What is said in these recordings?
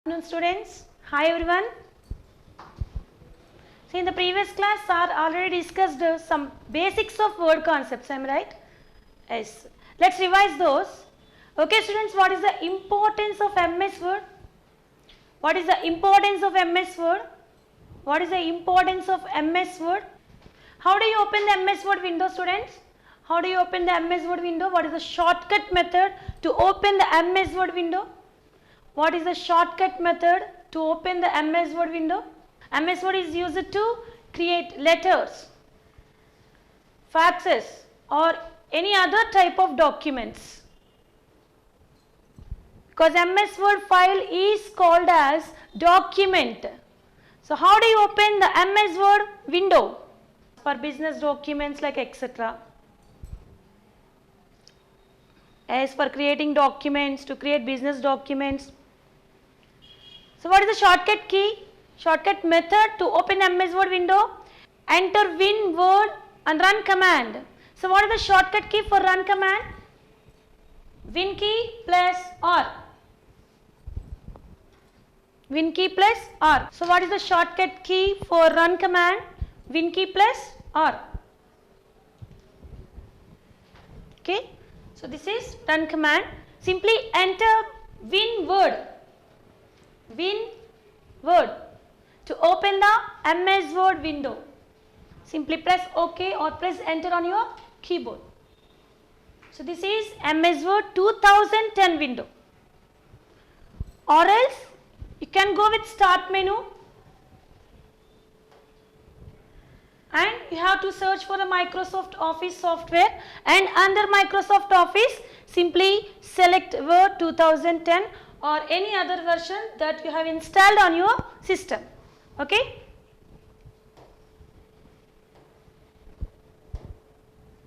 Good afternoon, students. Hi everyone. See, in the previous class, sir already discussed some basics of word concepts. Am I right? Yes. Let's revise those. Okay, students. What is the importance of MS Word? What is the importance of MS Word? What is the importance of MS Word? How do you open the MS Word window, students? How do you open the MS Word window? What is the shortcut method to open the MS Word window? What is the shortcut method to open the MS Word window? MS Word is used to create letters, faxes or any other type of documents. Because MS Word file is called as document. So how do you open the MS Word window? For business documents like etc. As for creating documents, to create business documents. So what is the shortcut key? Shortcut method to open MS Word window? Enter Win Word and run command. So what is the shortcut key for run command? Win key plus R. Win key plus R. So what is the shortcut key for run command? Win key plus R. Okay. So this is run command. Simply enter Win Word. Win Word to open the MS Word window. Simply press OK or press enter on your keyboard. So this is MS Word 2010 window. Or else you can go with start menu and you have to search for the Microsoft Office software, and under Microsoft Office simply select Word 2010 or any other version that you have installed on your system. Okay.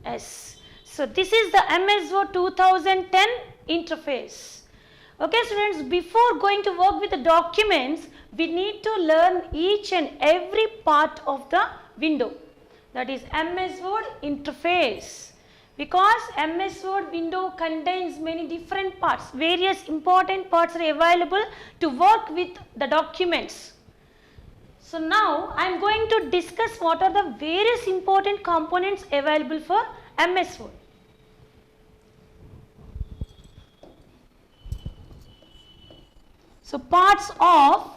Yes. So this is the MS Word 2010 interface. Okay, students, before going to work with the documents, we need to learn each and every part of the window, that is MS Word interface. Because MS Word window contains many different parts, various important parts are available to work with the documents. So now I am going to discuss what are the various important components available for MS Word. So parts of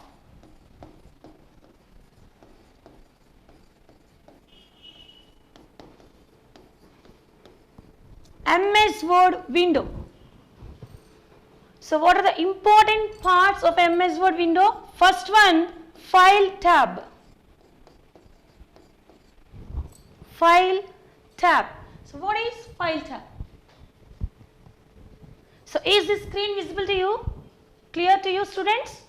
MS Word window. So what are the important parts of MS Word window? First one, File tab. File tab. So what is File tab? So is this screen visible to you? Clear to you, students?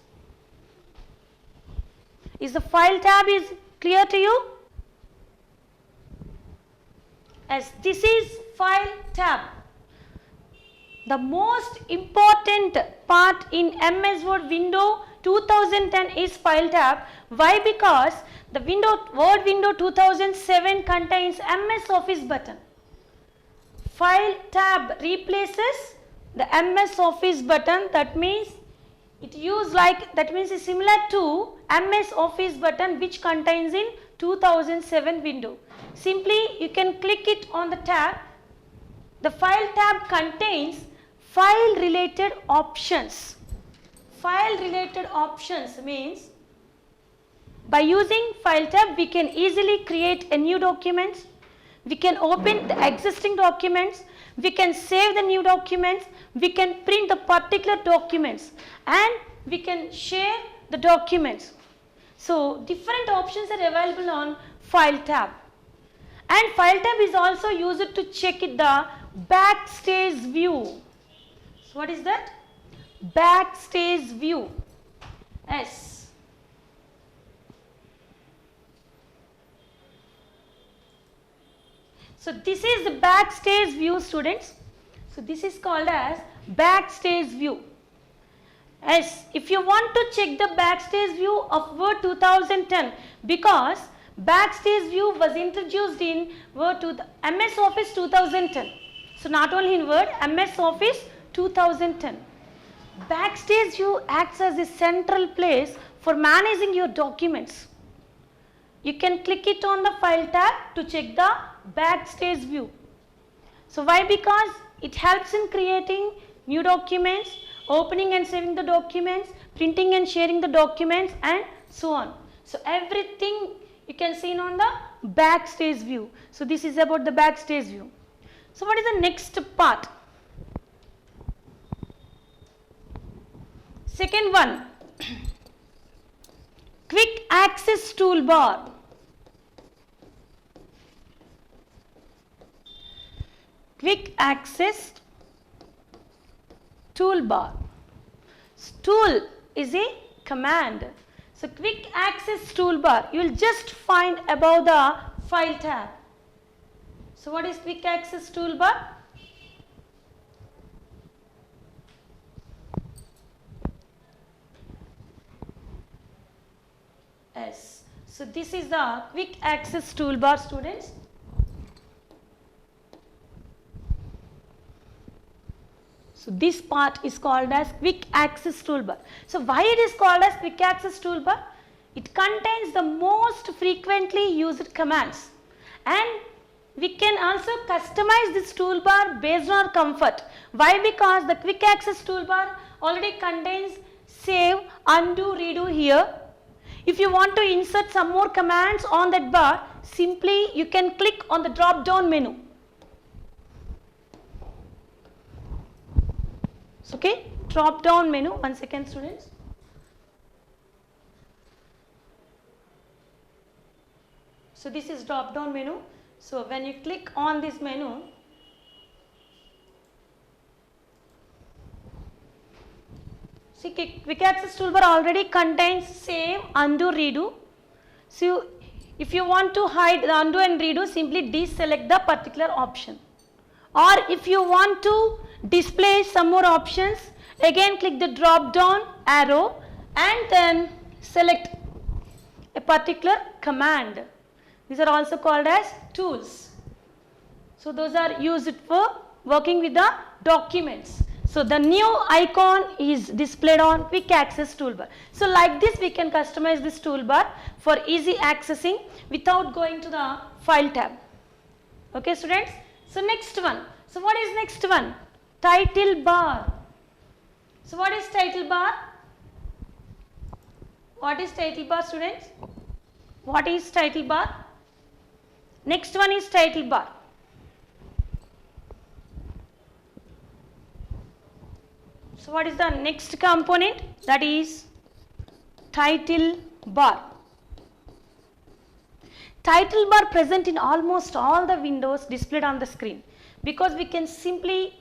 Is the File tab is clear to you? Yes, this is File tab. The most important part in MS Word window 2010 is File tab. Why? Because the Word window 2007 contains MS Office button. File tab replaces the MS Office button. That means it is similar to MS Office button which contains in 2007 window. Simply you can click it on the tab. The File tab contains file related options. File related options means by using File tab we can easily create a new document, we can open the existing documents, we can save the new documents, we can print the particular documents, and we can share the documents. So different options are available on File tab. And File tab is also used to check the backstage view. So what is that? Backstage view. Yes. So this is the backstage view, students. So this is called as backstage view. Yes, if you want to check the backstage view of Word 2010, because backstage view was introduced in MS Office 2010. So not only in Word, MS Office 2010. Backstage view acts as a central place for managing your documents. You can click it on the file tab to check the backstage view. So why? Because it helps in creating new documents, opening and saving the documents, printing and sharing the documents, and so on. So everything you can see on the backstage view. So this is about the backstage view. So what is the next part? Second one, quick access toolbar. Quick access toolbar. Tool is a command. So quick access toolbar, you will just find above the file tab. So what is quick access toolbar? Yes. So this is the quick access toolbar, students. So this part is called as quick access toolbar. So why it is called as quick access toolbar? It contains the most frequently used commands, and we can also customize this toolbar based on our comfort. Why? Because the quick access toolbar already contains save, undo, redo here. If you want to insert some more commands on that bar, simply you can click on the drop down menu. Okay, drop down menu. 1 second, students. So this is drop down menu. So when you click on this menu, see, quick access toolbar already contains save, undo, redo. So if you want to hide the undo and redo, simply deselect the particular option. Or if you want to display some more options, again click the drop down arrow and then select a particular command. These are also called as tools. So those are used for working with the documents. So the new icon is displayed on quick access toolbar. So like this we can customize this toolbar for easy accessing without going to the file tab. Okay, students. So next one. So what is next one? Title bar. So what is title bar? What is title bar, students? What is title bar? Next one is title bar. So what is the next component? That is title bar. Title bar present in almost all the windows displayed on the screen, because we can simply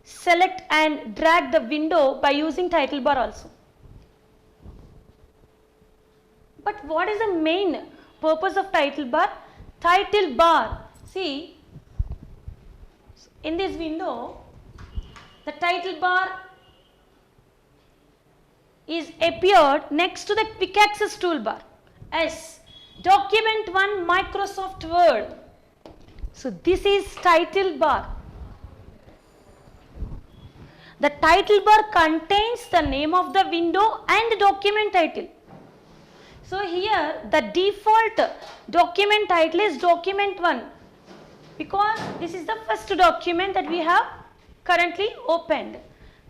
select and drag the window by using title bar also. But what is the main purpose of title bar? Title bar, see, in this window the title bar is appeared next to the quick access toolbar as document 1 Microsoft Word. So this is title bar. The title bar contains the name of the window and document title. So here the default document title is document 1, because this is the first document that we have currently opened.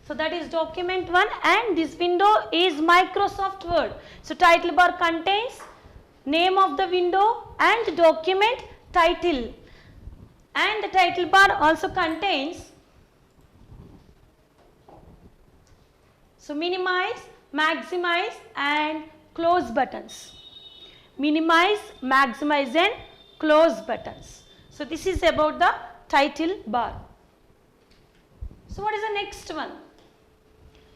So that is document 1 and this window is Microsoft Word. So title bar contains name of the window and document title, and the title bar also contains minimize, maximize and close buttons. Minimize, maximize and close buttons. So this is about the title bar. So what is the next one?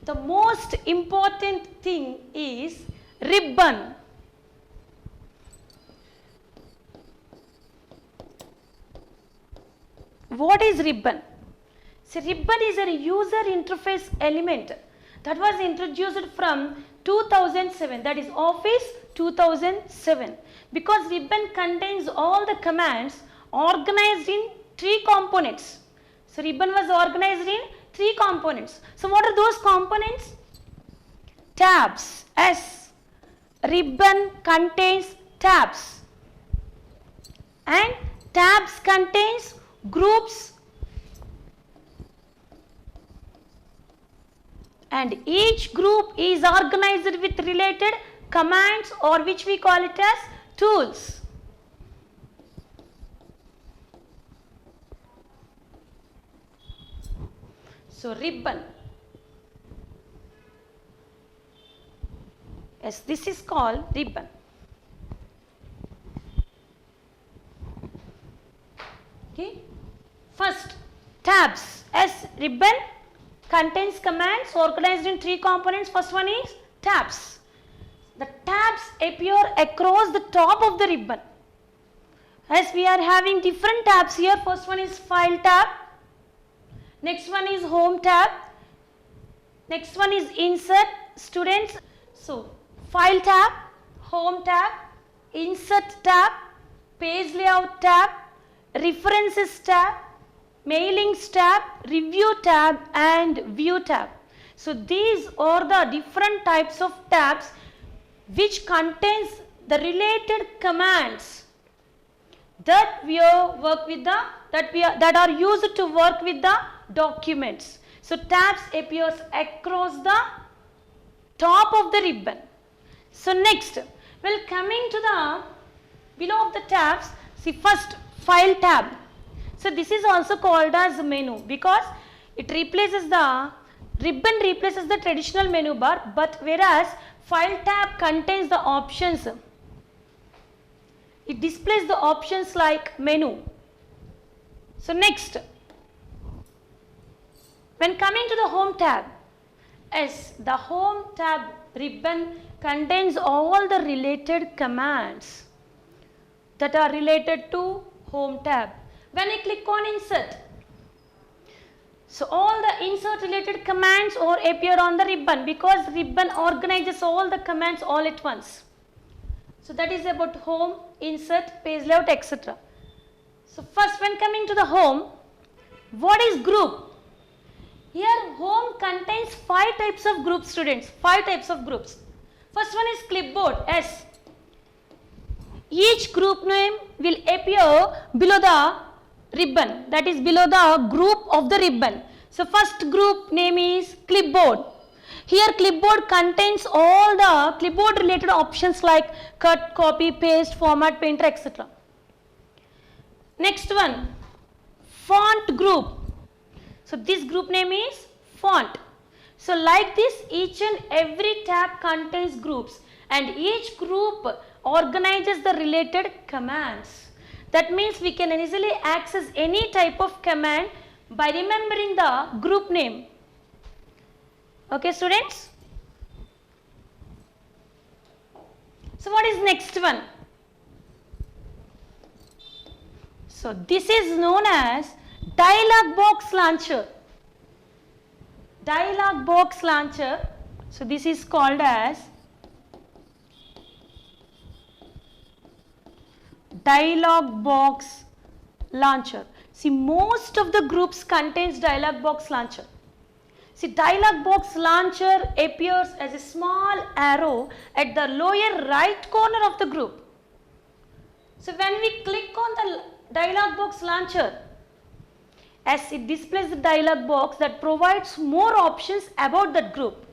The most important thing is ribbon. What is ribbon? So ribbon is a user interface element that was introduced from 2007, that is Office 2007, because ribbon contains all the commands organized in 3 components. So ribbon was organized in three components. So what are those components? Tabs. S. Ribbon contains tabs. And tabs contains groups. And each group is organized with related commands, or which we call it as tools. So ribbon. Yes, this is called ribbon. Okay. First, tabs. S. Ribbon contains commands organized in three components. First one is tabs. The tabs appear across the top of the ribbon. As we are having different tabs here. First one is file tab. Next one is home tab. Next one is insert students. So file tab, home tab, insert tab, page layout tab, references tab, mailings tab, review tab and view tab. So these are the different types of tabs which contains the related commands that we work with the that are used to work with the documents. So tabs appears across the top of the ribbon. So next, well, coming to the below of the tabs, see first file tab. So this is also called as menu because it replaces the ribbon replaces the traditional menu bar, but whereas file tab contains the options. It displays the options like menu. So next, when coming to the home tab, as the home tab ribbon contains all the related commands that are related to home tab. When I click on insert, so all the insert related commands or appear on the ribbon because ribbon organizes all the commands all at once. So that is about home, insert, page layout, etc. So first, when coming to the home, what is group? Here home contains 5 types of groups, students, 5 types of groups. First one is clipboard, S. Each group name will appear below the ribbon, that is below the group of the ribbon. So first group name is clipboard. Here clipboard contains all the clipboard related options like cut, copy, paste, format, painter, etc. Next one, font group. So this group name is font. So like this, each and every tab contains groups and each group organizes the related commands. That means we can easily access any type of command by remembering the group name. Okay, students? So what is next one? So this is known as dialog box launcher. Dialog box launcher. So this is called as dialog box launcher. See, most of the groups contains dialog box launcher. See, dialog box launcher appears as a small arrow at the lower right corner of the group. So when we click on the dialog box launcher, as it displays the dialog box that provides more options about that group.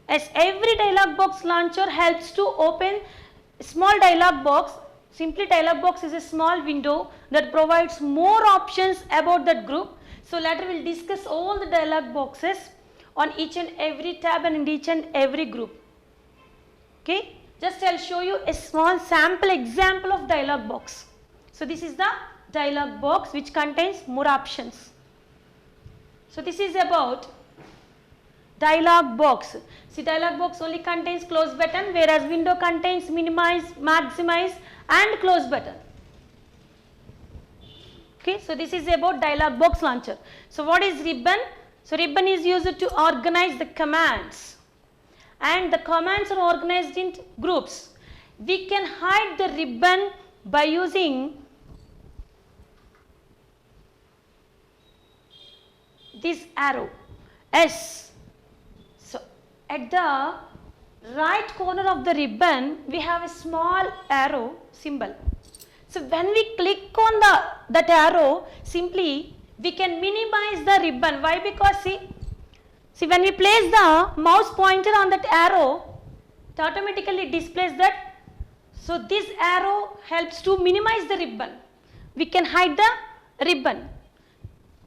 As every dialog box launcher helps to open a small dialog box. Simply dialog box is a small window that provides more options about that group. So later we will discuss all the dialog boxes on each and every tab and in each and every group. Okay, just I will show you a small sample example of dialog box. So this is the dialog box which contains more options. So this is about dialog box. See, dialog box only contains close button, whereas window contains minimize, maximize and close button. Okay, so this is about dialog box launcher. So what is ribbon? So ribbon is used to organize the commands and the commands are organized in groups. We can hide the ribbon by using this arrow S. So at the right corner of the ribbon we have a small arrow symbol. So when we click on that arrow, simply we can minimize the ribbon. Why? Because see when we place the mouse pointer on that arrow, it automatically displays that. So this arrow helps to minimize the ribbon. We can hide the ribbon.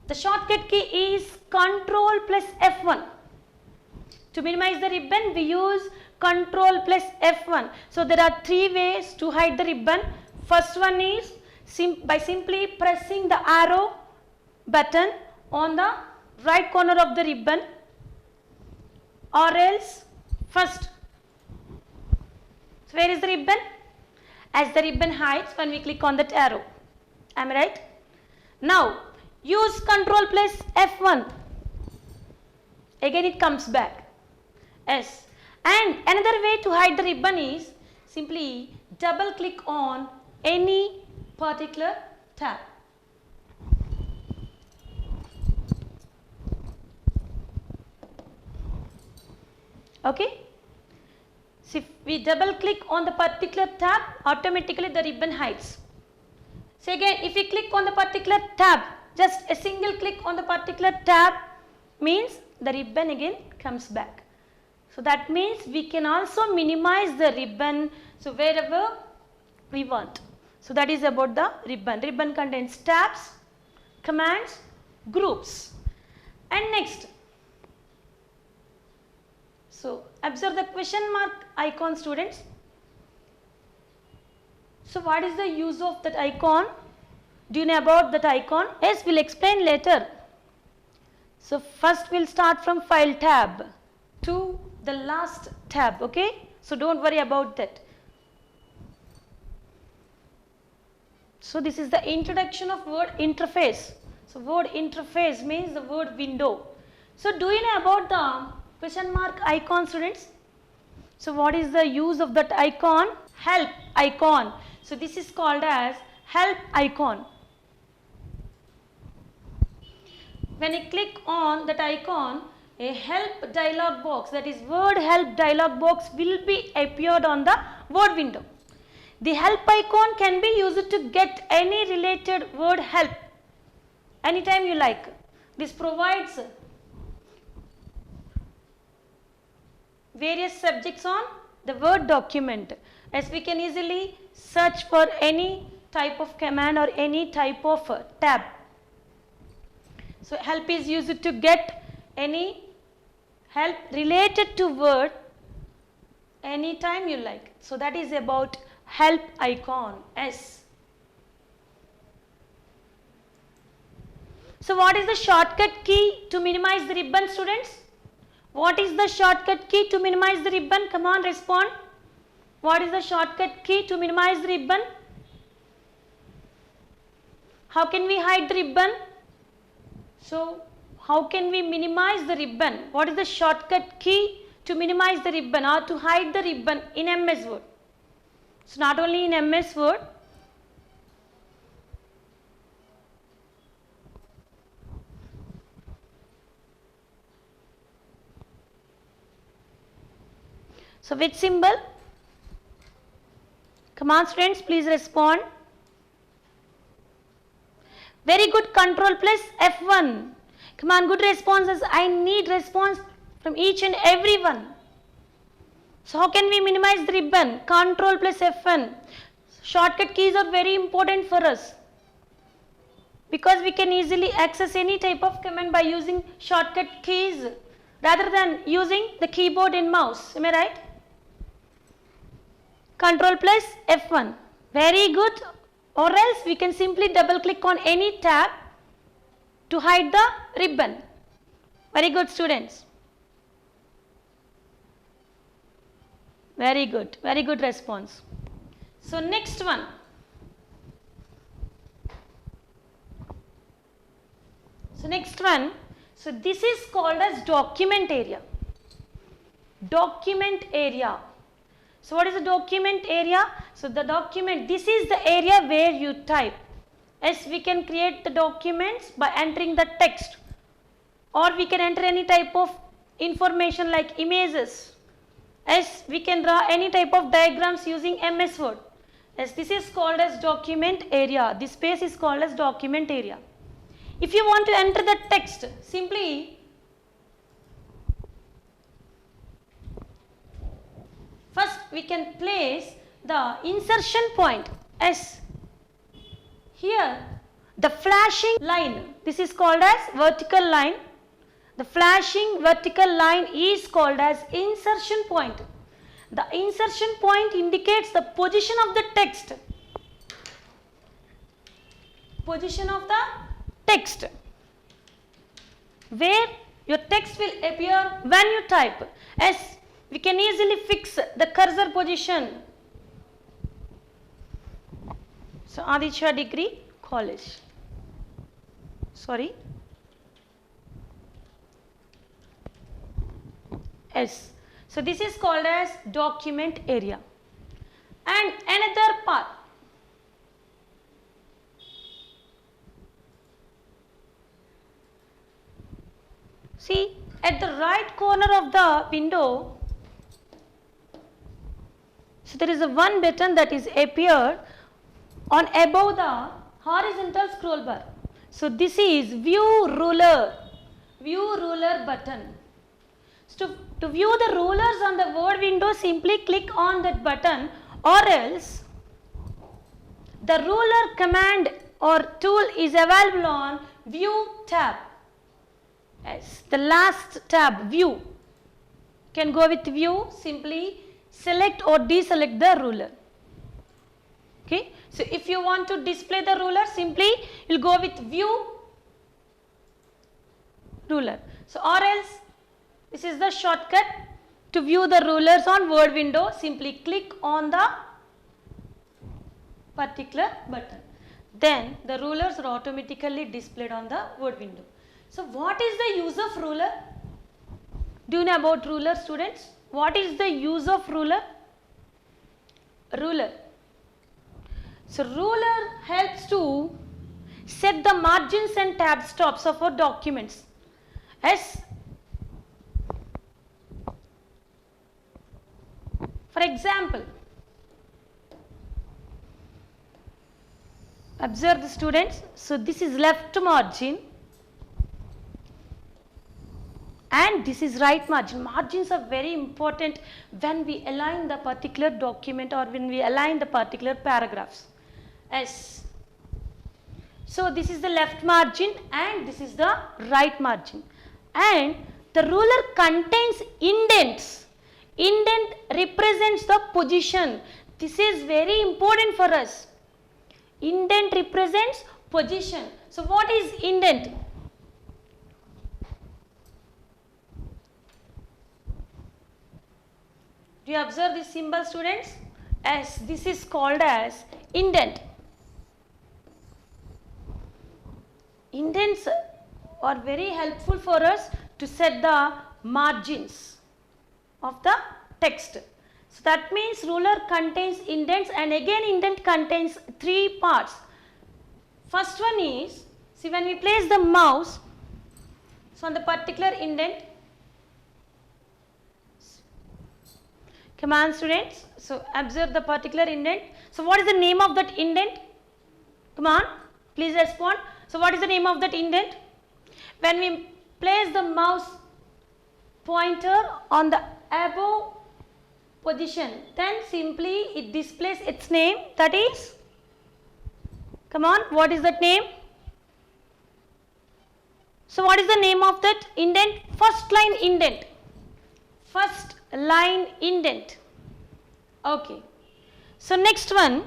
The shortcut key is Control plus F1. To minimize the ribbon, we use Control plus F1. So there are three ways to hide the ribbon. First one is by simply pressing the arrow button on the right corner of the ribbon, or else first. So where is the ribbon? As the ribbon hides when we click on that arrow. Am I right? Now use Control plus F1. Again it comes back. Yes. And another way to hide the ribbon is simply double click on any particular tab. Okay. So if we double click on the particular tab, automatically the ribbon hides. So again, if we click on the particular tab, just a single click on the particular tab means the ribbon again comes back. So that means we can also minimize the ribbon, so wherever we want. So that is about the ribbon. Ribbon contains tabs, commands, groups. And next, so observe the question mark icon, students. So what is the use of that icon? Do you know about that icon? Yes, we'll explain later. So first we'll start from File tab to the last tab, okay? So don't worry about that. So this is the introduction of word interface. So word interface means the word window. So do you know about the question mark icon, students? So what is the use of that icon? Help icon. So this is called as help icon. When I click on that icon, a help dialog box, that is word help dialog box, will be appeared on the word window. The help icon can be used to get any related word help anytime you like. This provides various subjects on the Word document, as we can easily search for any type of command or any type of tab. So help is used to get any help related to Word anytime you like. So that is about help icon. S. So what is the shortcut key to minimize the ribbon, students? What is the shortcut key to minimize the ribbon? Come on, respond. What is the shortcut key to minimize the ribbon? How can we hide the ribbon? So how can we minimize the ribbon? What is the shortcut key to minimize the ribbon or to hide the ribbon in MS Word? So not only in MS Word, so which symbol? Come on, students, please respond. Very good. Control plus F1. Come on, good responses. I need response from each and every one. So how can we minimize the ribbon? Control plus F1. Shortcut keys are very important for us, because we can easily access any type of command by using shortcut keys rather than using the keyboard and mouse. Am I right? Control plus F1. Very good. Or else we can simply double click on any tab to hide the ribbon. Very good, students. Very good. Very good response. So next one. So next one. So this is called as document area. Document area. So what is the document area? So the document, this is the area where you type. Yes, we can create the documents by entering the text, or we can enter any type of information like images. S, we can draw any type of diagrams using MS Word. Yes, this is called as document area. This space is called as document area. If you want to enter the text, simply first we can place the insertion point S. Here the flashing line, this is called as vertical line. The flashing vertical line is called as insertion point. The insertion point indicates the position of the text. Position of the text. Where your text will appear when you type. As we can easily fix the cursor position. So, Aditya Degree College. Sorry. S. So, this is called as document area. And another part. See, at the right corner of the window, so there is a one button that is appeared on above the horizontal scroll bar. So, this is view ruler button. So, to view the rulers on the Word window, simply click on that button, or else the ruler command or tool is available on view tab. Yes, the last tab, view. Can go with view, simply select or deselect the ruler. Okay. So, if you want to display the ruler, simply you will go with view ruler. So, or else this is the shortcut to view the rulers on Word window. Simply click on the particular button. Then the rulers are automatically displayed on the Word window. So, what is the use of ruler? Do you know about ruler, students? What is the use of ruler? Ruler. So, ruler helps to set the margins and tab stops of our documents. As for example, observe the students. So, this is left margin and this is right margin. Margins are very important when we align the particular document or when we align the particular paragraphs. S. So, this is the left margin and this is the right margin, and the ruler contains indents. Indent represents the position. This is very important for us. Indent represents position. So, what is indent? Do you observe this symbol, students? As this is called as indent. Indents are very helpful for us to set the margins of the text. So, that means ruler contains indents, and again indent contains three parts. First one is, see, when we place the mouse, so on the particular indent, come on students, so observe the particular indent. So, what is the name of that indent? Come on, please respond. So, what is the name of that indent? When we place the mouse pointer on the above position, then simply it displays its name, that is, come on, what is that name? So, what is the name of that indent? First line indent. First line indent. Okay. So, next one,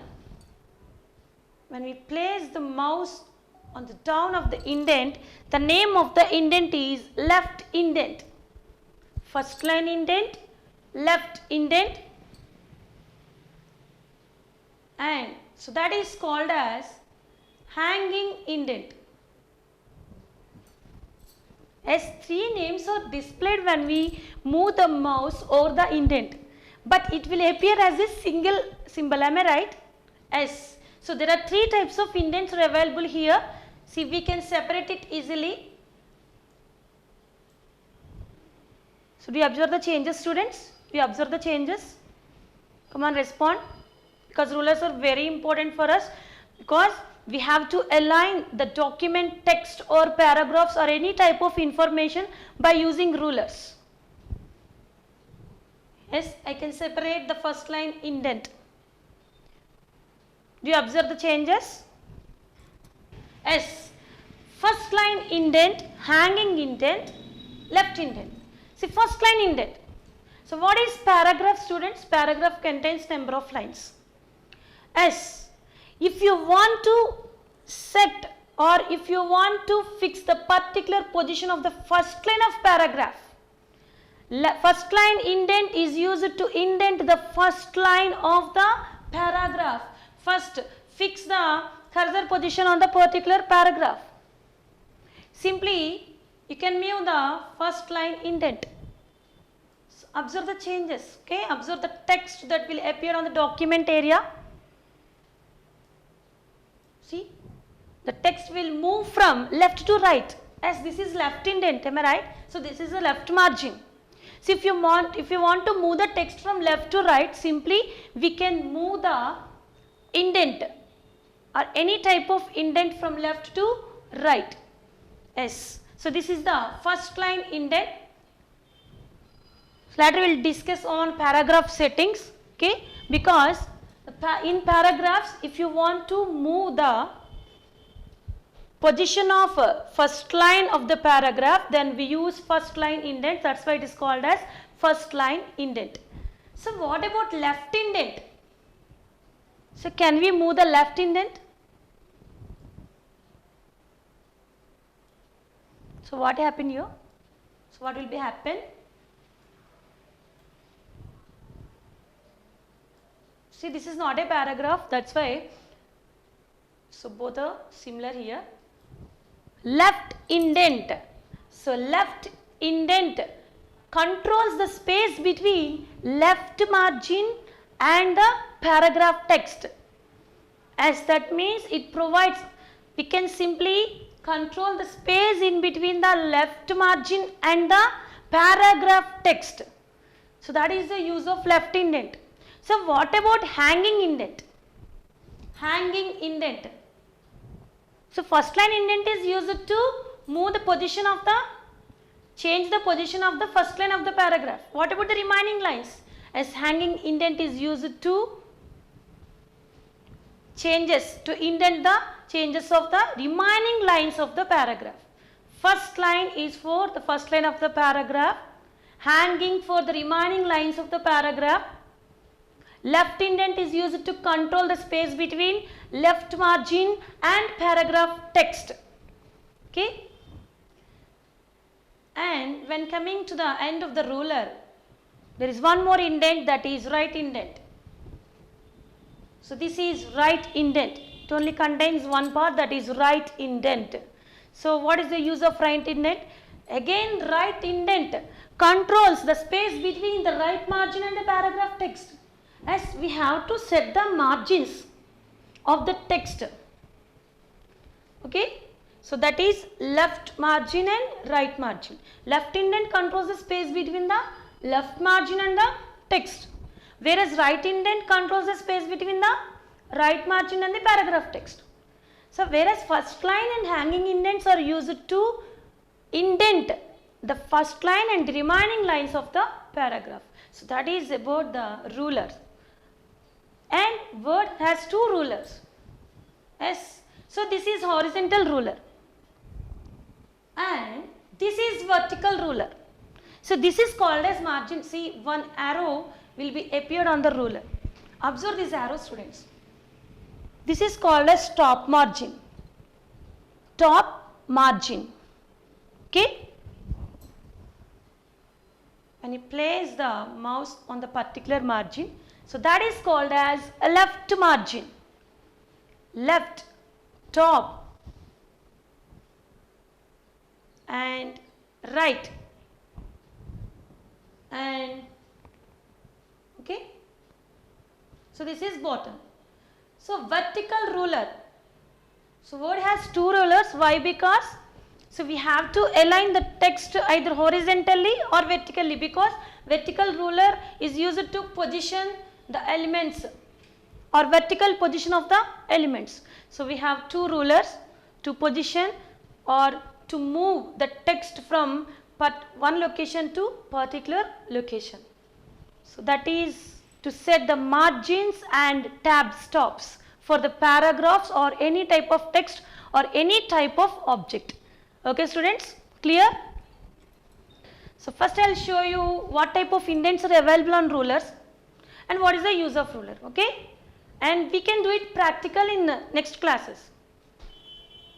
when we place the mouse on the down of the indent, the name of the indent is left indent. First line indent, left indent, and so that is called as hanging indent. As three names are displayed when we move the mouse over the indent, but it will appear as a single symbol. Am I right? Yes. So, there are three types of indents are available here. See, we can separate it easily. So do you observe the changes, students? Do you observe the changes? Come on, respond. Because rulers are very important for us, because we have to align the document text or paragraphs or any type of information by using rulers. Yes, I can separate the first line indent. Do you observe the changes? Yes, first line indent, hanging indent, left indent. See, first line indent. So what is paragraph, students? Paragraph contains number of lines. Yes, if you want to set or if you want to fix the particular position of the first line of paragraph, first line indent is used to indent the first line of the paragraph. First, fix the cursor position on the particular paragraph. Simply, you can move the first line indent. So, observe the changes. Okay, observe the text that will appear on the document area. See, the text will move from left to right, as this is left indent. Am I right? So this is the left margin. So if you want to move the text from left to right, simply we can move the indent or any type of indent from left to right. Yes. So this is the first line indent. Later we will discuss on paragraph settings. Okay, because in paragraphs, if you want to move the position of first line of the paragraph, then we use first line indent. That's why it is called as first line indent. So what about left indent? So can we move the left indent? So what happened here? So what will be happen? See, this is not a paragraph, that's why. So both are similar here. Left indent. So left indent controls the space between left margin and the paragraph text. As that means it provides, we can simply control the space in between the left margin and the paragraph text. So that is the use of left indent. So what about hanging indent? Hanging indent. So first line indent is used to move the position of the, change the position of the first line of the paragraph. What about the remaining lines? As hanging indent is used to indent the changes of the remaining lines of the paragraph. First line is for the first line of the paragraph, hanging for the remaining lines of the paragraph. Left indent is used to control the space between left margin and paragraph text. Okay. And when coming to the end of the ruler, there is one more indent, that is right indent. So this is right indent. It only contains one part, that is right indent. So what is the use of right indent? Again, right indent controls the space between the right margin and the paragraph text, as we have to set the margins of the text. Okay. So that is left margin and right margin. Left indent controls the space between the left margin and the text, whereas right indent controls the space between the right margin and the paragraph text. So whereas first line and hanging indents are used to indent the first line and the remaining lines of the paragraph. So that is about the rulers. And Word has two rulers. Yes. So this is horizontal ruler and this is vertical ruler. So this is called as margin. See, one arrow will be appeared on the ruler. Observe this arrow, students. This is called as top margin. Top margin. Okay. When you place the mouse on the particular margin, so that is called as a left margin. Left, top, and right, and okay. So this is bottom. So vertical ruler. So Word has two rulers. Why? Because So we have to align the text either horizontally or vertically, because vertical ruler is used to position the elements or vertical position of the elements. So we have two rulers to position or to move the text from one location to particular location. So that is to set the margins and tab stops for the paragraphs or any type of text or any type of object. Okay students, clear? So first I will show you what type of indents are available on rulers and what is the use of ruler, okay? And we can do it practical in next classes.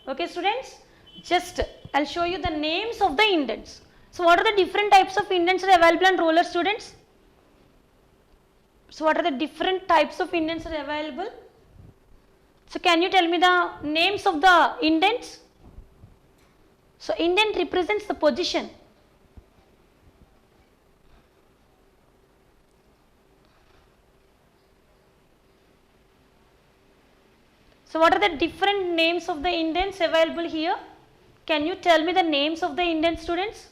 Okay students, just I will show you the names of the indents. So what are the different types of indents are available on ruler, students? So what are the different types of indents are available? So can you tell me the names of the indents? So indent represents the position. So what are the different names of the indents available here? Can you tell me the names of the indents, students?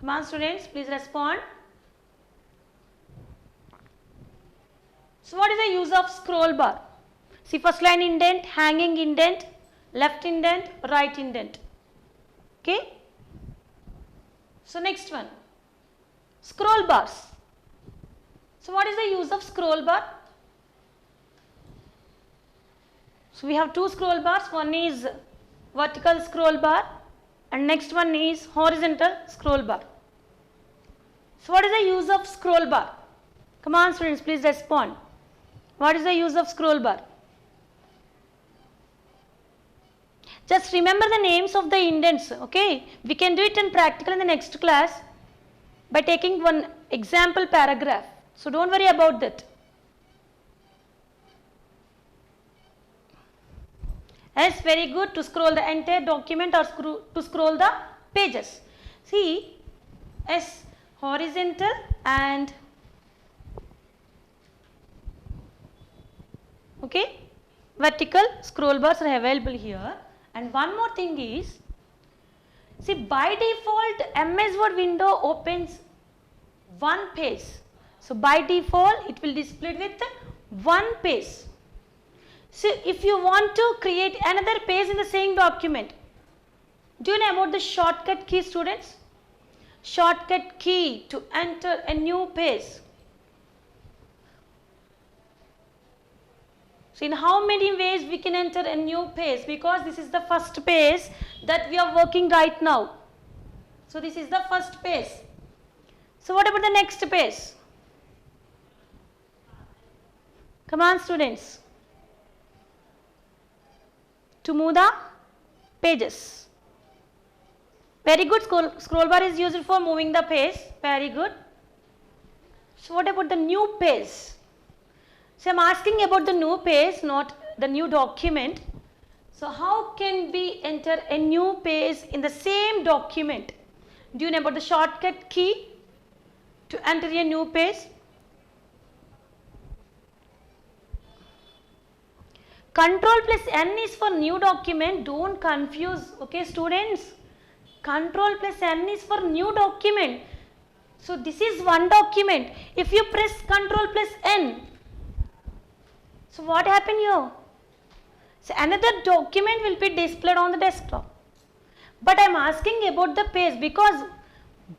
Come on students, please respond. So what is the use of scroll bar? See, first line indent, hanging indent, left indent, right indent. Okay. So next one, scroll bars. So what is the use of scroll bar? So we have two scroll bars, one is vertical scroll bar and next one is horizontal scroll bar. So what is the use of scroll bar? Come on students, please respond. What is the use of scroll bar? Just remember the names of the indents, okay? We can do it in practical in the next class by taking one example paragraph. So don't worry about that. Yes, very good, to scroll the entire document or to scroll the pages. See, yes, horizontal and okay, vertical scroll bars are available here. And one more thing is, see, by default MS Word window opens one page. So by default it will display with one page. So if you want to create another page in the same document, do you know about the shortcut key, students? Shortcut key to enter a new page. So in how many ways we can enter a new page, because this is the first page that we are working right now. So this is the first page. So what about the next page? Come on students. To move the pages. Very good, scroll bar is used for moving the page. Very good. So what about the new page? So I am asking about the new page, not the new document. So how can we enter a new page in the same document? Do you know about the shortcut key to enter a new page? Control plus N is for new document, don't confuse, okay students. Control plus N is for new document. So this is one document. If you press Control plus N, so what happened here? So another document will be displayed on the desktop. But I am asking about the page, because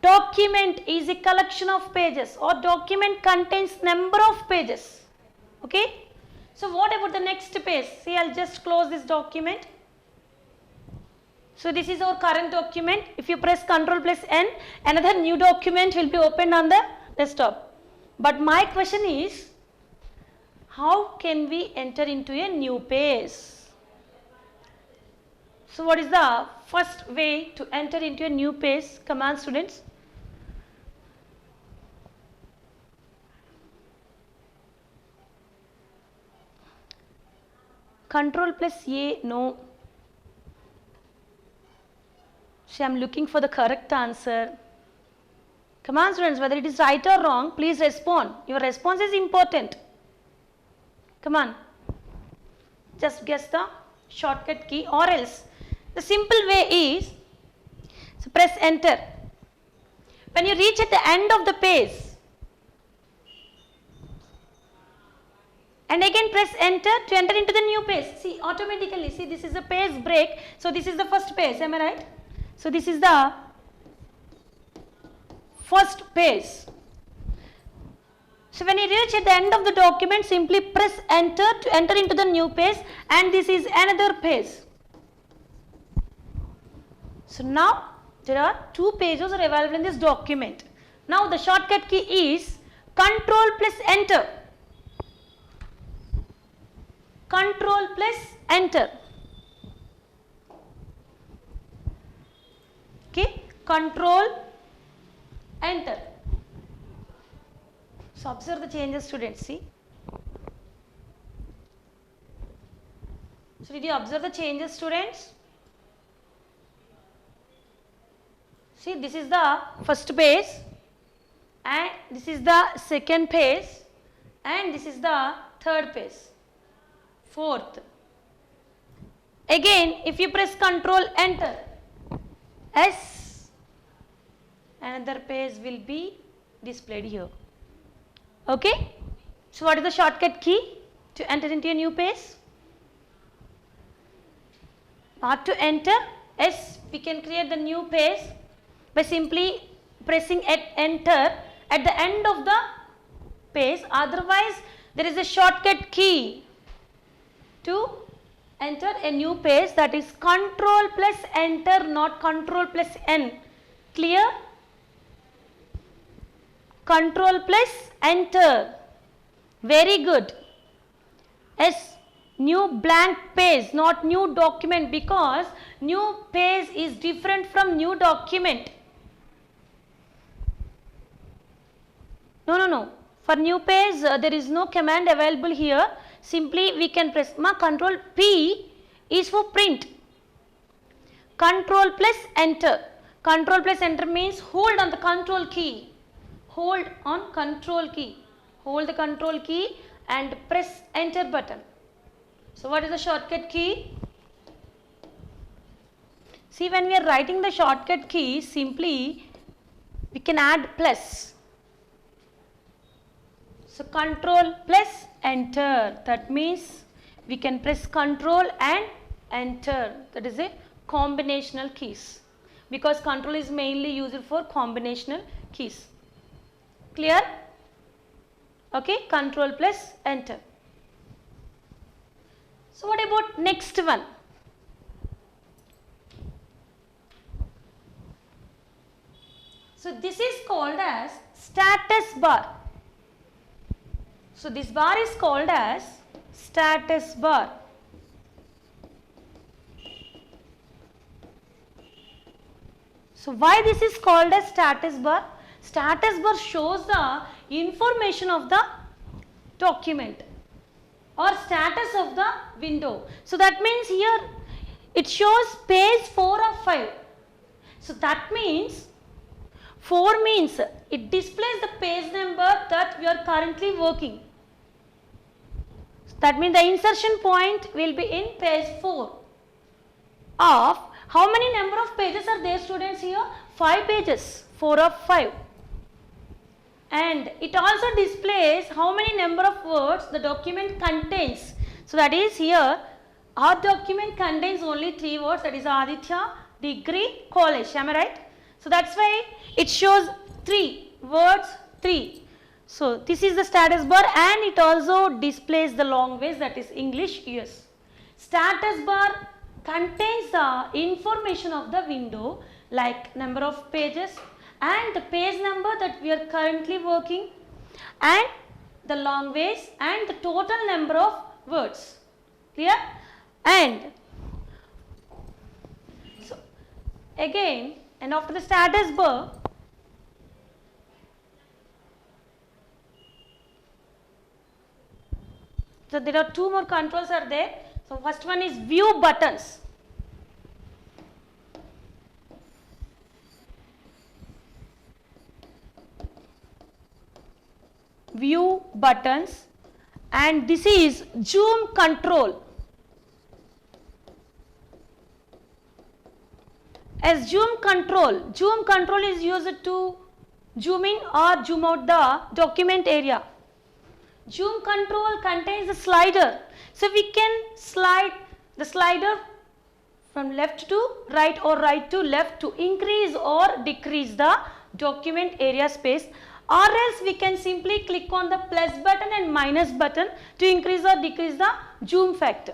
document is a collection of pages or document contains number of pages. Okay. So what about the next page? See, I will just close this document. So this is our current document. If you press Ctrl plus N, another new document will be opened on the desktop. But my question is, how can we enter into a new page? So what is the first way to enter into a new page? Come on students. Control plus A, no. So I am looking for the correct answer. Come on students, whether it is right or wrong, please respond. Your response is important. Come on. just guess the shortcut key, or else the simple way is, so press enter. When you reach at the end of the page, and again press enter to enter into the new page. See, automatically, see, this is a page break. So this is the first page, am I right? So this is the first page. So when you reach at the end of the document, simply press enter to enter into the new page, and this is another page. So now there are 2 pages are available in this document. Now the shortcut key is Control plus enter. Control plus enter. Okay, control enter. So observe the changes, students. See. So did you observe the changes, students? See, this is the first page, and this is the second page, and this is the third page, fourth. Again, if you press control enter, S, another page will be displayed here. Okay. So what is the shortcut key to enter into a new page? Not to enter, S, we can create the new page by simply pressing at enter at the end of the page. Otherwise, there is a shortcut key to enter a new page, that is control plus enter, not control plus N. Clear? Control plus enter. Very good. S, new blank page, not new document, because new page is different from new document. No. For new page, there is no command available here. Simply we can press control P is for print. Control plus enter. Control plus enter means hold on the control key. Hold on control key. Hold the control key and press enter button. So what is the shortcut key? See, when we are writing the shortcut key, simply we can add plus. So control plus enter, that means we can press control and enter, that is a combinational keys, because control is mainly used for combinational keys. Clear? Okay, control plus enter. So what about next one? So this is called as status bar. So this bar is called as status bar. So why this is called as status bar? Status bar shows the information of the document or status of the window. So that means here it shows page 4 of 5. So that means 4 means it displays the page number that we are currently working. That means the insertion point will be in page 4 of how many number of pages are there, students, here? 5 pages, 4 of 5. And it also displays how many number of words the document contains. So that is here our document contains only 3 words, that is Aditya, degree, college. Am I right? So that's why it shows 3 words, 3. So this is the status bar, and it also displays the language, that is English, US. Status bar contains the information of the window, like number of pages and the page number that we are currently working, and the language and the total number of words. Clear? And so again, and after the status bar, so there are 2 more controls are there. So first one is view buttons. View buttons, and this is zoom control. as zoom control. Zoom control is used to zoom in or zoom out the document area. Zoom control contains a slider. So we can slide the slider from left to right or right to left to increase or decrease the document area space, or else we can simply click on the plus button and minus button to increase or decrease the zoom factor.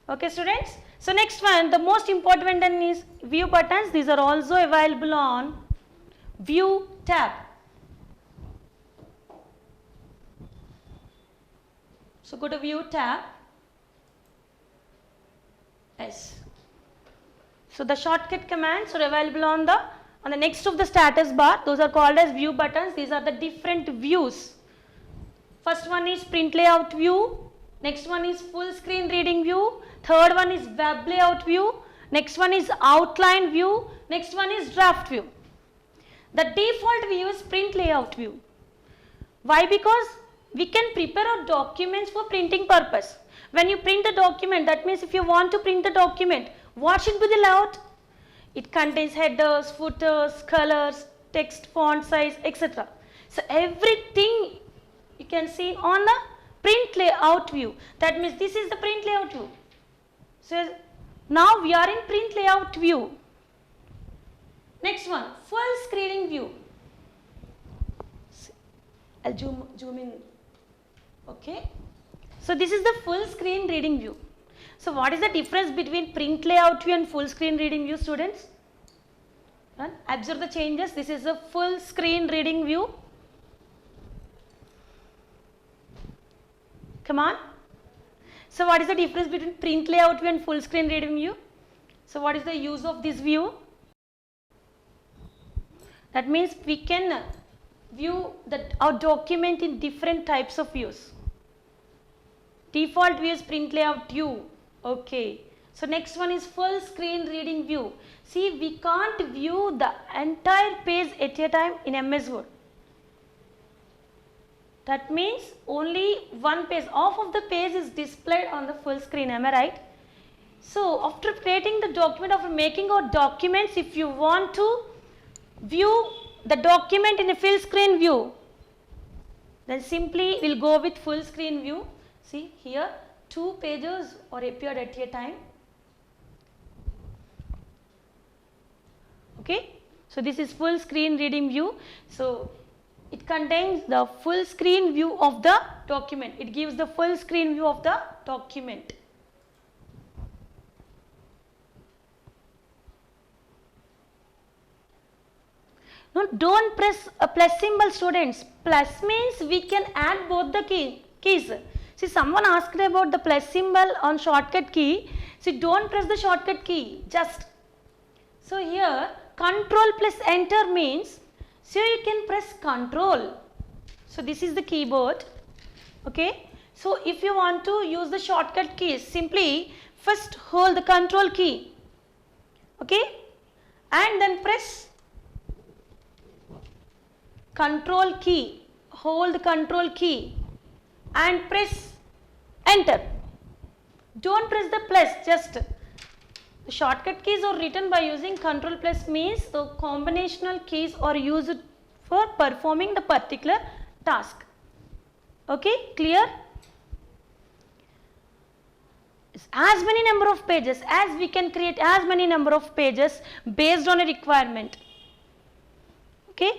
Okay students. So next one, the most important one is view buttons. These are also available on view tab. So go to view tab. Yes. So the shortcut commands are available on the next of the status bar. Those are called as view buttons. These are the different views. First one is print layout view. Next one is full screen reading view. Third one is web layout view. Next one is outline view. Next one is draft view. The default view is print layout view. Why? Because we can prepare our documents for printing purpose. When you print the document, that means if you want to print the document, what should be the layout? It contains headers, footers, colors, text, font size, etc. So everything you can see on the print layout view. That means this is the print layout view. So now we are in print layout view. Next one, full screening view. I'll zoom in. Okay. So this is the full screen reading view. So what is the difference between print layout view and full screen reading view, students? Observe the changes. This is a full screen reading view. Come on. So what is the difference between print layout view and full screen reading view? So what is the use of this view? That means we can view our document in different types of views. Default view is print layout view. Okay. So next one is full screen reading view. See, we can't view the entire page at a time in MS Word. That means only one page, half of the page is displayed on the full screen. Am I right? So after creating the document, after making our documents, if you want to view the document in a full screen view, then simply we'll go with full screen view. See here, 2 pages are appeared at a time. Okay. So this is full screen reading view. So it contains the full screen view of the document. It gives the full screen view of the document. No, don't press a plus symbol, students. Plus means we can add both the keys. See, someone asked about the plus symbol on shortcut key. See, don't press the shortcut key. Just. So here, control plus enter means, so you can press control. So this is the keyboard. Okay. So if you want to use the shortcut keys, simply first hold the control key. Okay. And then press control key. Hold the control key and press enter. Don't press the plus, just the shortcut keys are written by using control plus means the combinational keys are used for performing the particular task. Okay, clear? As many number of pages as we can create, as many number of pages based on a requirement. Okay.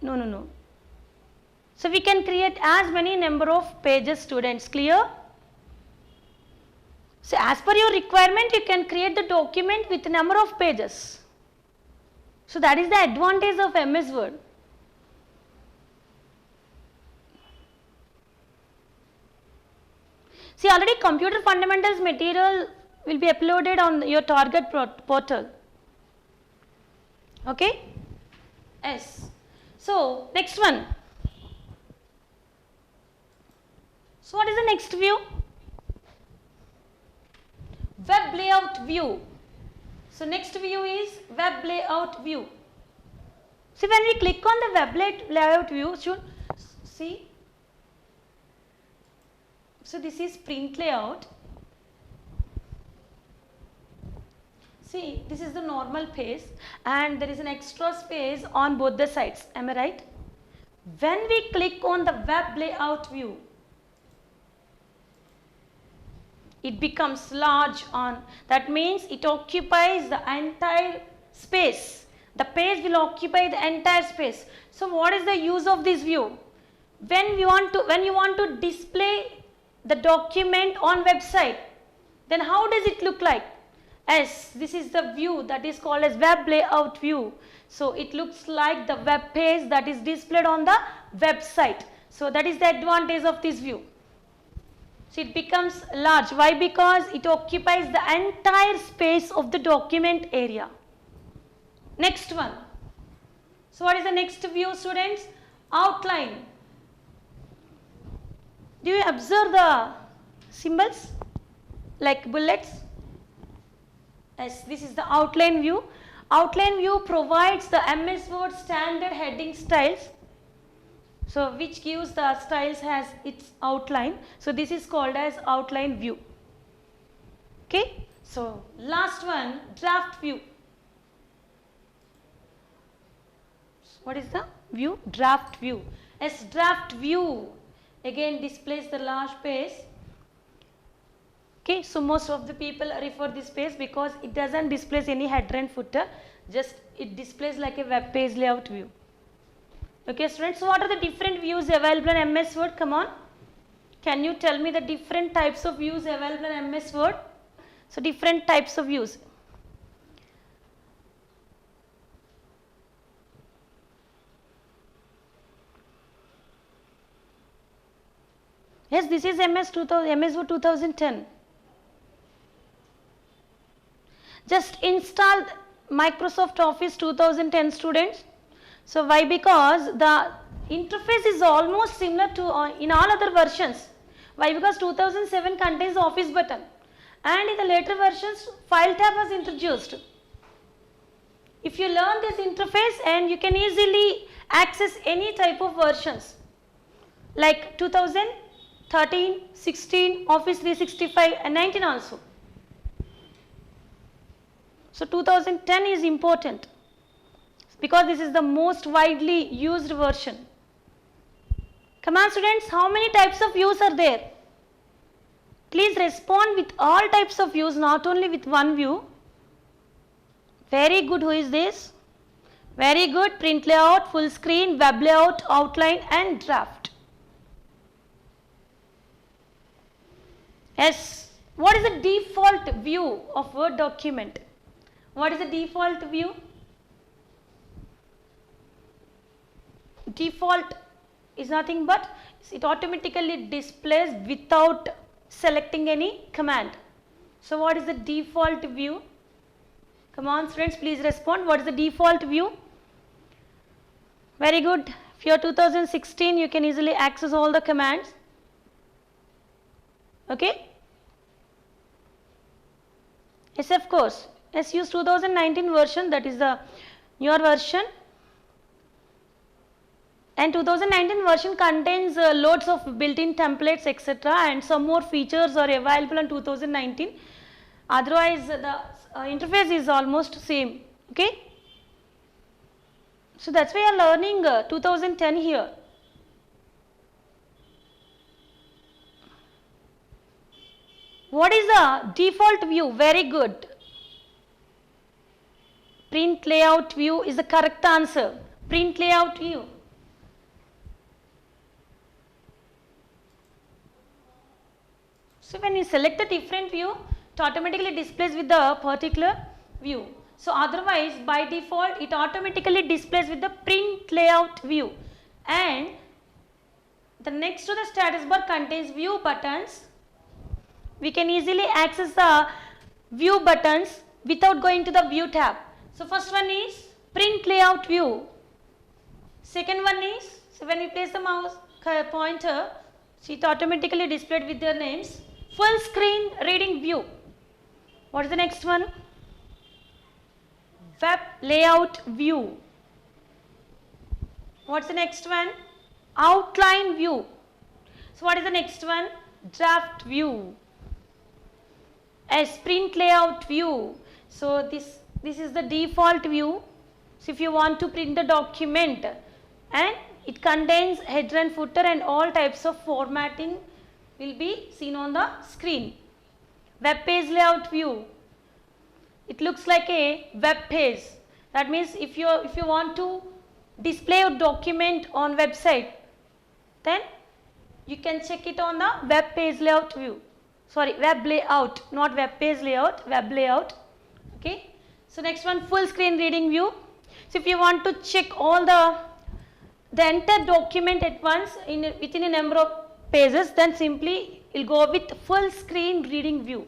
No. So we can create as many number of pages, students. Clear? So as per your requirement, you can create the document with number of pages. So that is the advantage of MS Word. See, already computer fundamentals material will be uploaded on your target portal. Okay? Yes. So next one. So what is the next view? Web layout view. So next view is web layout view. See, when we click on the web layout view, should see. So this is print layout. See, this is the normal page and there is an extra space on both the sides. Am I right? When we click on the web layout view, it becomes large on, that means it occupies the entire space. The page will occupy the entire space. So what is the use of this view? When you want to display the document on website, then how does it look like? As this is the view that is called as web layout view. So it looks like the web page that is displayed on the website. So that is the advantage of this view. So it becomes large. Why? Because it occupies the entire space of the document area. Next one. So what is the next view, students? Outline. Do you observe the symbols like bullets? Yes, this is the outline view. Outline view provides the MS Word standard heading styles. So which gives the styles has its outline. So this is called as outline view. Okay. So last one, draft view. What is the view? Draft view. As draft view again displays the large page. Okay, so most of the people refer this page because it doesn't displays any header and footer, just it displays like a web page layout view. Okay students, so what are the different views available in MS Word? Come on, can you tell me the different types of views available in MS Word? So different types of views. Yes, this is MS Word 2010. Just install Microsoft Office 2010 students. So why? Because the interface is almost similar to in all other versions. Why? Because 2007 contains the Office button and in the later versions File tab was introduced. If you learn this interface and you can easily access any type of versions like 2013, 16, Office 365 and 19 also. So 2010 is important because this is the most widely used version. Come on students, how many types of views are there? Please respond with all types of views, not only with one view. Very good, who is this? Very good, print layout, full screen, web layout, outline and draft. Yes, what is the default view of Word document? What is the default view? Default is nothing but it automatically displays without selecting any command. So what is the default view? Come on students, please respond. What is the default view? Very good. If you are 2016, you can easily access all the commands. Okay? Yes, of course. Let's use 2019 version, that is the newer version. And 2019 version contains loads of built-in templates etc. and some more features are available in 2019. Otherwise the interface is almost same. Okay. So that's why you are learning 2010 here. What is the default view? Very good. Print layout view is the correct answer. Print layout view. So when you select a different view, it automatically displays with the particular view. So otherwise by default it automatically displays with the print layout view. And the next to the status bar contains view buttons. We can easily access the view buttons without going to the view tab. So first one is print layout view. Second one is, so when we place the mouse pointer, so it automatically displayed with their names. Full screen reading view. What is the next one? Web layout view. What's the next one? Outline view. So what is the next one? draft view, a sprint layout view. So this is the default view. So if you want to print the document, and it contains header and footer and all types of formatting will be seen on the screen. Web page layout view. It looks like a web page. That means if you want to display your document on website, then you can check it on the web page layout view. Sorry, web layout, not web page layout, web layout. Okay. So next one, full screen reading view. So if you want to check all the entire document at once within a number of pages, then simply you'll go with full screen reading view.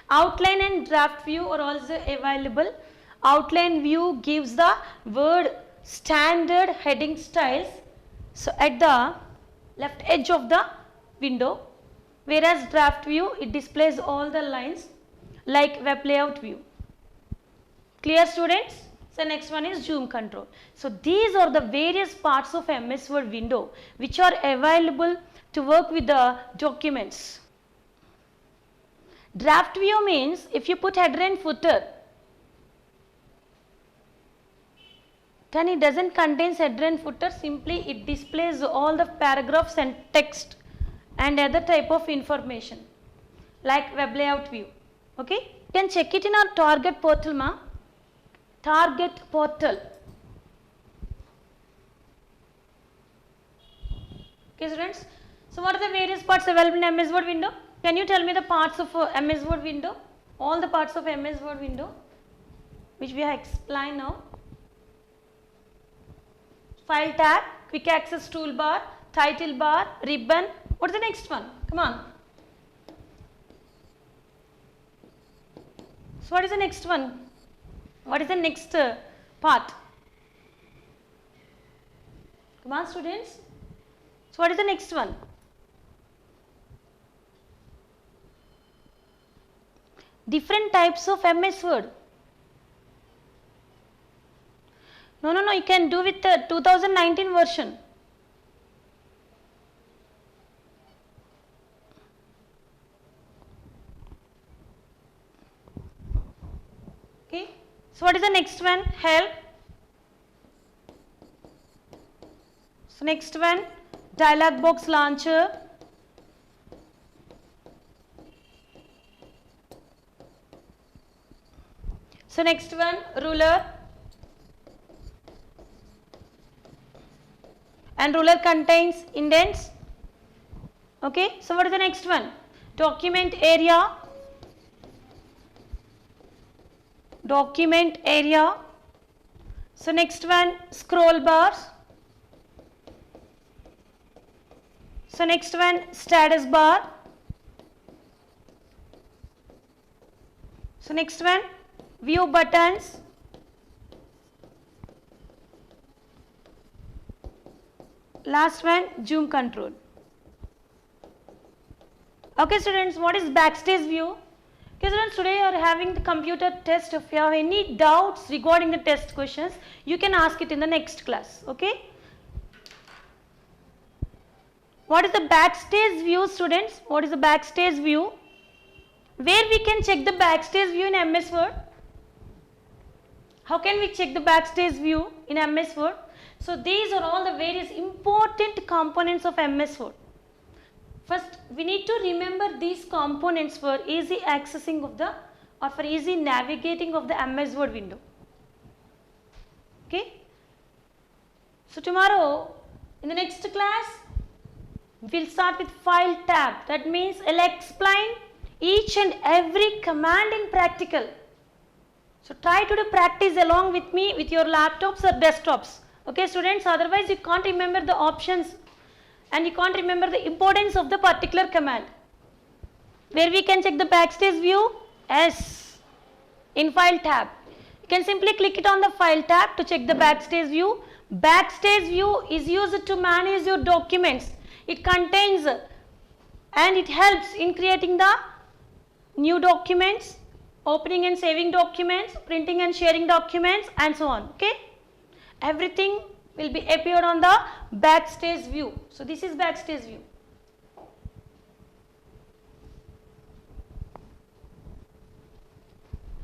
Outline and draft view are also available. Outline view gives the word standard heading styles, so at the left edge of the window, whereas draft view, it displays all the lines like web layout view. Clear, students? So next one is zoom control. So these are the various parts of MS Word window which are available to work with the documents. Draft view means if you put header and footer, then it doesn't contain header and footer, simply it displays all the paragraphs and text and other type of information like web layout view. Okay, you can check it in our target portal, ma. Target portal. Okay, students. So what are the various parts available in MS Word window? Can you tell me the parts of MS Word window? All the parts of MS Word window which we have explained now. File tab, quick access toolbar, title bar, ribbon. What is the next one? Come on. So what is the next one? What is the next part? Come on, students. So what is the next one? Different types of MS Word. No, you can do with the 2019 version. Okay. So what is the next one? Help. So next one, dialog box launcher. So next one, ruler. And ruler contains indents. Okay. So what is the next one? Document area. Document area. So next one, scroll bars. So next one, status bar. So next one, view buttons. Last one, zoom control. Okay, students, what is backstage view? Okay, students, today you are having the computer test. If you have any doubts regarding the test questions, you can ask it in the next class. Okay. What is the backstage view, students? What is the backstage view? Where we can check the backstage view in MS Word? How can we check the backstage view in MS Word? So these are all the various important components of MS Word. First, we need to remember these components for easy accessing of the or for easy navigating of the MS Word window. Okay. So tomorrow in the next class, we'll start with file tab. That means I'll explain each and every command in practical. So try to do practice along with me with your laptops or desktops. Okay, students, otherwise you can't remember the options and you can't remember the importance of the particular command. Where we can check the backstage view? Yes, in file tab. You can simply click it on the file tab to check the backstage view. Backstage view is used to manage your documents. It contains and it helps in creating the new documents, opening and saving documents, printing and sharing documents, and so on. Okay. Everything will be appeared on the backstage view. So this is backstage view.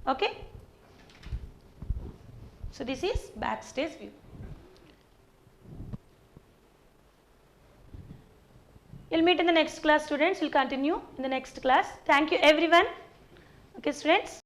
Okay. So this is backstage view. We'll meet in the next class, students. We'll continue in the next class. Thank you everyone. Okay, students.